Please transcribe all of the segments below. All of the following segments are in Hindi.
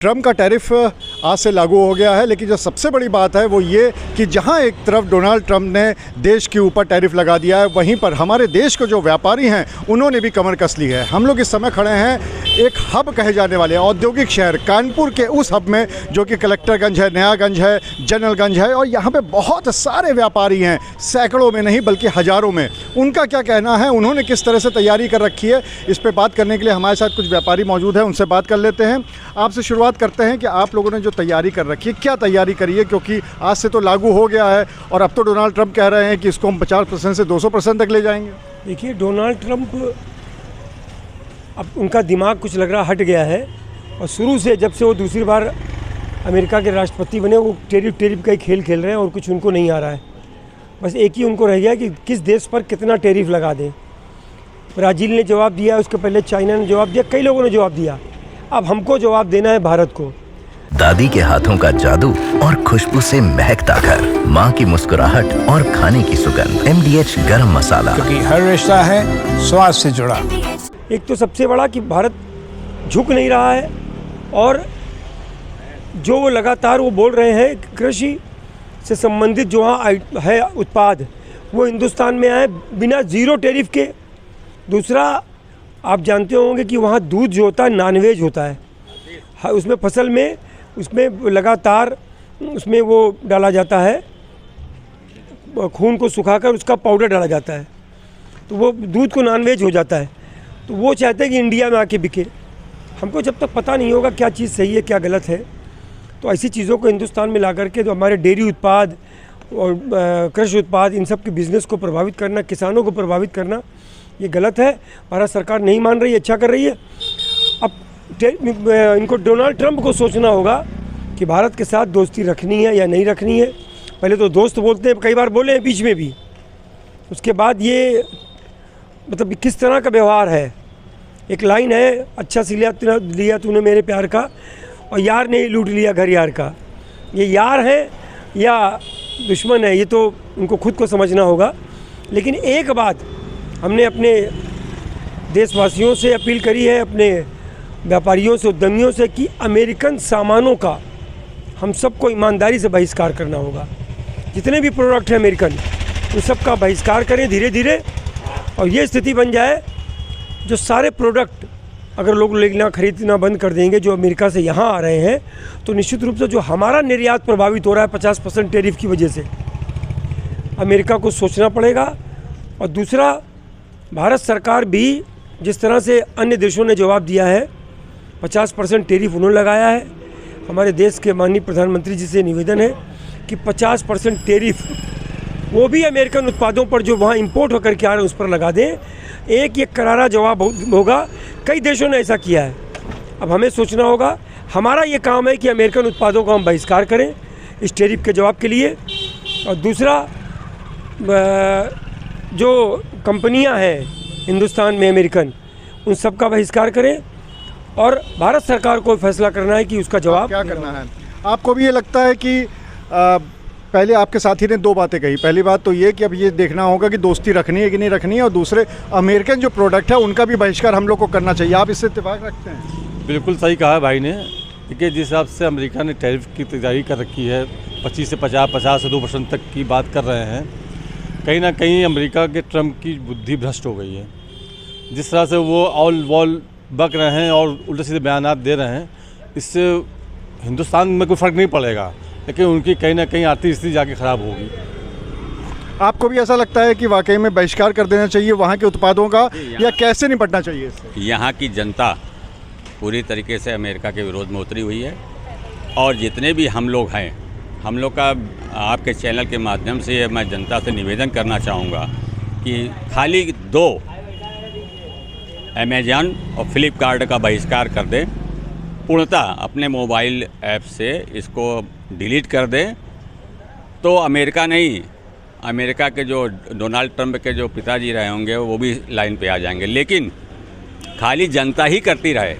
ट्रम्प का टैरिफ आज से लागू हो गया है, लेकिन जो सबसे बड़ी बात है वो ये कि जहां एक तरफ डोनाल्ड ट्रम्प ने देश के ऊपर टैरिफ लगा दिया है, वहीं पर हमारे देश के जो व्यापारी हैं उन्होंने भी कमर कस ली है। हम लोग इस समय खड़े हैं एक हब कहे जाने वाले औद्योगिक शहर कानपुर के उस हब में, जो कि कलेक्टरगंज है, नयागंज है, जनरलगंज है, और यहाँ पे बहुत सारे व्यापारी हैं, सैकड़ों में नहीं बल्कि हज़ारों में। उनका क्या कहना है, उन्होंने किस तरह से तैयारी कर रखी है, इस पर बात करने के लिए हमारे साथ कुछ व्यापारी मौजूद हैं, उनसे बात कर लेते हैं। आपसे शुरुआत करते हैं कि आप लोगों ने जो तैयारी कर रखी है, क्या तैयारी करी है, क्योंकि आज से तो लागू हो गया है और अब तो डोनाल्ड ट्रम्प कह रहे हैं कि इसको हम 50% से 200% तक ले जाएंगे। देखिए, डोनाल्ड ट्रम्प अब उनका दिमाग कुछ लग रहा हट गया है, और शुरू से जब से वो दूसरी बार अमेरिका के राष्ट्रपति बने वो टेरिफ का ही खेल खेल रहे हैं और कुछ उनको नहीं आ रहा है। बस एक ही उनको रह गया कि किस देश पर कितना टेरिफ लगा दें। ब्राज़ील ने जवाब दिया, उसके पहले चाइना ने जवाब दिया, कई लोगों ने जवाब दिया। अब हमको जवाब देना है भारत को। दादी के हाथों का जादू और खुशबू से महकता घर, माँ की मुस्कुराहट और खाने की सुगंध। MDH गरम मसाला, क्योंकि हर रिश्ता है स्वाद से जुड़ा। एक तो सबसे बड़ा कि भारत झुक नहीं रहा है, और जो वो लगातार वो बोल रहे हैं कृषि से संबंधित जो वहाँ है उत्पाद, वो हिंदुस्तान में आए बिना ज़ीरो टेरिफ के। दूसरा, आप जानते होंगे कि वहाँ दूध जो होता है नॉनवेज होता है, उसमें फसल में उसमें लगातार उसमें वो डाला जाता है, खून को सुखाकर उसका पाउडर डाला जाता है, तो वो दूध को नॉनवेज हो जाता है। तो वो चाहते हैं कि इंडिया में आके बिके। हमको जब तक पता नहीं होगा क्या चीज़ सही है क्या गलत है, तो ऐसी चीज़ों को हिंदुस्तान में ला करके जो हमारे डेयरी उत्पाद और कृषि उत्पाद, इन सब के बिज़नेस को प्रभावित करना, किसानों को प्रभावित करना, ये गलत है। भारत सरकार नहीं मान रही है, अच्छा कर रही है। अब इनको डोनाल्ड ट्रम्प को सोचना होगा कि भारत के साथ दोस्ती रखनी है या नहीं रखनी है। पहले तो दोस्त बोलते हैं, कई बार बोले हैं बीच में भी, उसके बाद ये मतलब किस तरह का व्यवहार है। एक लाइन है, अच्छा लिया तूने मेरे प्यार का, और यार ने लूट लिया घर यार का। ये यार है या दुश्मन है, ये तो उनको खुद को समझना होगा। लेकिन एक बात हमने अपने देशवासियों से अपील करी है, अपने व्यापारियों से, उद्यमियों से, कि अमेरिकन सामानों का हम सबको ईमानदारी से बहिष्कार करना होगा। जितने भी प्रोडक्ट हैं अमेरिकन, उन सब का बहिष्कार करें धीरे धीरे, और ये स्थिति बन जाए जो सारे प्रोडक्ट अगर लोग लेना खरीदना बंद कर देंगे जो अमेरिका से यहाँ आ रहे हैं, तो निश्चित रूप से जो हमारा निर्यात प्रभावित हो रहा है 50% टेरिफ की वजह से, अमेरिका को सोचना पड़ेगा। और दूसरा, भारत सरकार भी जिस तरह से अन्य देशों ने जवाब दिया है, 50% टेरिफ उन्होंने लगाया है। हमारे देश के माननीय प्रधानमंत्री जी से निवेदन है कि 50% टेरिफ वो भी अमेरिकन उत्पादों पर जो वहाँ इंपोर्ट होकर के आ रहे हैं उस पर लगा दें। एक ये करारा जवाब होगा। कई देशों ने ऐसा किया है। अब हमें सोचना होगा, हमारा ये काम है कि अमेरिकन उत्पादों का हम बहिष्कार करें इस टेरिफ के जवाब के लिए। और दूसरा, जो कंपनियां हैं हिंदुस्तान में अमेरिकन, उन सब का बहिष्कार करें, और भारत सरकार को फैसला करना है कि उसका जवाब क्या करना है। आपको भी ये लगता है कि पहले आपके साथी ने दो बातें कही। पहली बात तो ये कि अब ये देखना होगा कि दोस्ती रखनी है कि नहीं रखनी है, और दूसरे अमेरिकन जो प्रोडक्ट है उनका भी बहिष्कार हम लोग को करना चाहिए। आप इससे इत्तेफाक रखते हैं? बिल्कुल सही कहा भाई ने, क्योंकि जिस हिसाब से अमेरिका ने टैरिफ की तैयारी कर रखी है, 25 से 50 से 2% तक की बात कर रहे हैं, कहीं ना कहीं अमेरिका के ट्रम्प की बुद्धि भ्रष्ट हो गई है। जिस तरह से वो ऑल वॉल बक रहे हैं और उल्टे सीधे बयानात दे रहे हैं, इससे हिंदुस्तान में कोई फ़र्क नहीं पड़ेगा, लेकिन उनकी कहीं ना कहीं आर्थिक स्थिति जाके ख़राब होगी। आपको भी ऐसा लगता है कि वाकई में बहिष्कार कर देना चाहिए वहाँ के उत्पादों का, या कैसे निपटना चाहिए इससे? यहाँ की जनता पूरी तरीके से अमेरिका के विरोध में उतरी हुई है, और जितने भी हम लोग हैं, हम लोग का आपके चैनल के माध्यम से मैं जनता से निवेदन करना चाहूँगा कि खाली 2 अमेज़न और फ्लिपकार्ट का बहिष्कार कर दें, पूर्णतः अपने मोबाइल ऐप से इसको डिलीट कर दें, तो अमेरिका नहीं, अमेरिका के जो डोनाल्ड ट्रम्प के जो पिताजी रहे होंगे वो भी लाइन पे आ जाएंगे। लेकिन खाली जनता ही करती रहे,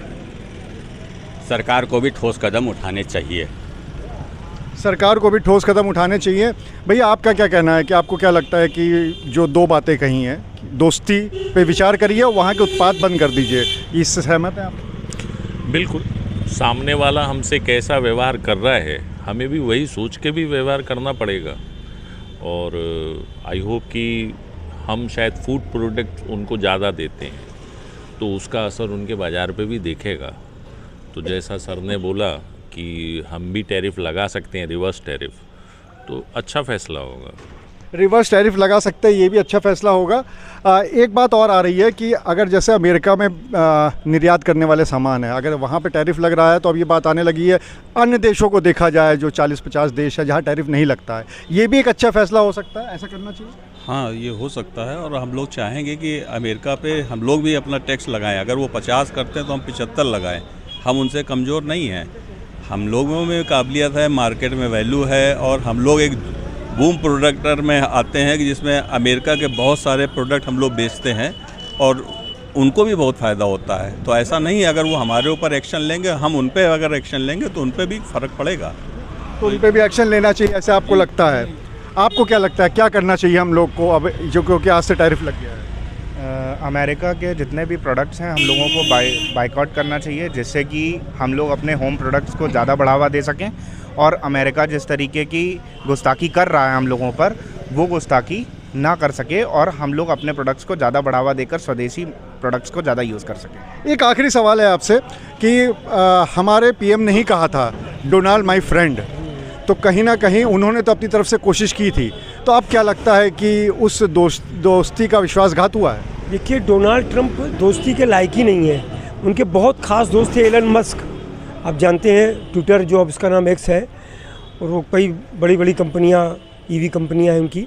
सरकार को भी ठोस कदम उठाने चाहिए। सरकार को भी ठोस कदम उठाने चाहिए। भैया, आपका क्या कहना है कि आपको क्या लगता है कि जो 2 बातें कही हैं, दोस्ती पे विचार करिए और वहाँ के उत्पाद बंद कर दीजिए, इससे सहमत हैं आप? बिल्कुल सामने वाला हमसे कैसा व्यवहार कर रहा है, हमें भी वही सोच के भी व्यवहार करना पड़ेगा। और आई होप कि हम शायद फूड प्रोडक्ट उनको ज़्यादा देते हैं तो उसका असर उनके बाज़ार पे भी दिखेगा। तो जैसा सर ने बोला कि हम भी टैरिफ लगा सकते हैं, रिवर्स टैरिफ, तो अच्छा फैसला होगा। रिवर्स टैरिफ लगा सकते हैं, ये भी अच्छा फैसला होगा। एक बात और आ रही है कि अगर जैसे अमेरिका में निर्यात करने वाले सामान है, अगर वहाँ पे टैरिफ लग रहा है तो अब ये बात आने लगी है अन्य देशों को देखा जाए जो 40-50 देश है जहाँ टैरिफ नहीं लगता है, ये भी एक अच्छा फैसला हो सकता है, ऐसा करना चाहिए। हाँ, ये हो सकता है और हम लोग चाहेंगे कि अमेरिका पे हम लोग भी अपना टैक्स लगाएं। अगर वो 50 करते हैं तो हम 75 लगाएं। हम उनसे कमज़ोर नहीं हैं, हम लोगों में काबिलियत है, मार्केट में वैल्यू है और हम लोग एक बूम प्रोडक्टर में आते हैं कि जिसमें अमेरिका के बहुत सारे प्रोडक्ट हम लोग बेचते हैं और उनको भी बहुत फ़ायदा होता है। तो ऐसा नहीं है अगर वो हमारे ऊपर एक्शन लेंगे, हम उन पे अगर एक्शन लेंगे तो उन पे भी फ़र्क पड़ेगा। तो उन पे भी एक्शन लेना चाहिए ऐसे आपको लगता है? आपको क्या लगता है क्या करना चाहिए हम लोग को अब जो क्योंकि आज से टैरिफ लग गया है? अमेरिका के जितने भी प्रोडक्ट्स हैं हम लोगों को बाइकआउट करना चाहिए, जिससे कि हम लोग अपने होम प्रोडक्ट्स को ज़्यादा बढ़ावा दे सकें और अमेरिका जिस तरीके की गुस्ताखी कर रहा है हम लोगों पर, वो गुस्ताखी ना कर सके और हम लोग अपने प्रोडक्ट्स को ज़्यादा बढ़ावा देकर स्वदेशी प्रोडक्ट्स को ज़्यादा यूज़ कर सकें। एक आखिरी सवाल है आपसे कि हमारे पीएम ने ही कहा था डोनाल्ड माय फ्रेंड, तो कहीं ना कहीं उन्होंने तो अपनी तरफ से कोशिश की थी, तो अब क्या लगता है कि उस दोस्ती का विश्वासघात हुआ है? देखिए, डोनाल्ड ट्रंप दोस्ती के लायक ही नहीं है। उनके बहुत खास दोस्त थे एलन मस्क, आप जानते हैं, ट्विटर जो अब इसका नाम एक्स है, और वो कई बड़ी बड़ी कंपनियां, ईवी कंपनियां हैं उनकी,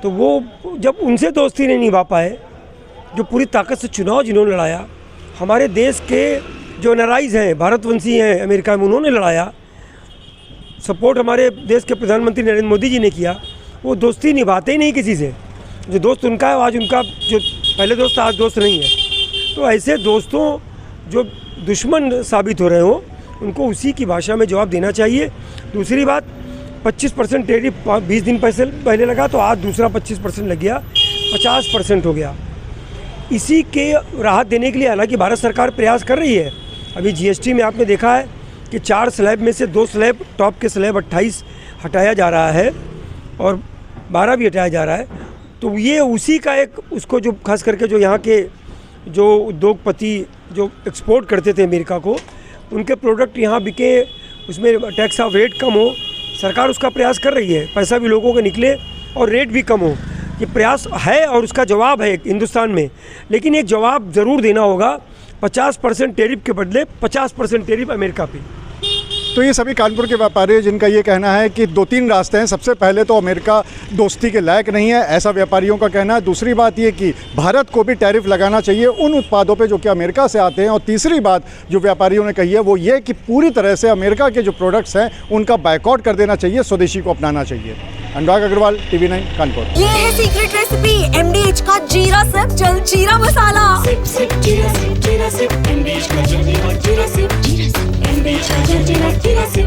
तो वो जब उनसे दोस्ती नहीं निभा पाए, जो पूरी ताकत से चुनाव जिन्होंने लड़ाया, हमारे देश के जो एनआरआईज़ हैं, भारतवंशी हैं अमेरिका में, उन्होंने लड़ाया, सपोर्ट हमारे देश के प्रधानमंत्री नरेंद्र मोदी जी ने किया, वो दोस्ती निभाते ही नहीं किसी से। जो दोस्त उनका है आज उनका जो पहले दोस्त आज दोस्त नहीं है। तो ऐसे दोस्तों जो दुश्मन साबित हो रहे हो उनको उसी की भाषा में जवाब देना चाहिए। दूसरी बात, 25% टैरिफ 20 दिन पहले लगा, तो आज दूसरा 25% लग गया, 50% हो गया। इसी के राहत देने के लिए हालांकि भारत सरकार प्रयास कर रही है। अभी जीएसटी में आपने देखा है कि 4 स्लैब में से 2 स्लैब, टॉप के स्लैब 28 हटाया जा रहा है और 12 भी हटाया जा रहा है। तो ये उसी का एक, उसको जो खास करके जो यहाँ के जो उद्योगपति जो एक्सपोर्ट करते थे अमेरिका को, उनके प्रोडक्ट यहाँ बिके, उसमें टैक्स ऑफ रेट कम हो, सरकार उसका प्रयास कर रही है, पैसा भी लोगों के निकले और रेट भी कम हो। ये प्रयास है और उसका जवाब है हिंदुस्तान में, लेकिन एक जवाब ज़रूर देना होगा। 50% टैरिफ के बदले 50% टैरिफ अमेरिका पे। तो ये सभी कानपुर के व्यापारी हैं जिनका ये कहना है कि 2-3 रास्ते हैं। सबसे पहले तो अमेरिका दोस्ती के लायक नहीं है, ऐसा व्यापारियों का कहना है। दूसरी बात ये कि भारत को भी टैरिफ लगाना चाहिए उन उत्पादों पे जो कि अमेरिका से आते हैं। और तीसरी बात जो व्यापारियों ने कही है वो ये कि पूरी तरह से अमेरिका के जो प्रोडक्ट्स हैं उनका बायकॉट कर देना चाहिए, स्वदेशी को अपनाना चाहिए। अनुराग अग्रवाल, TV9 कानपुर। ये है सीक्रेट रेसिपी MDH का जीरा सिप जल जीरा मसाला। सिप सिप जीरा सिप MDH का जल जीरा सिप MDH का जल जीरा सिप।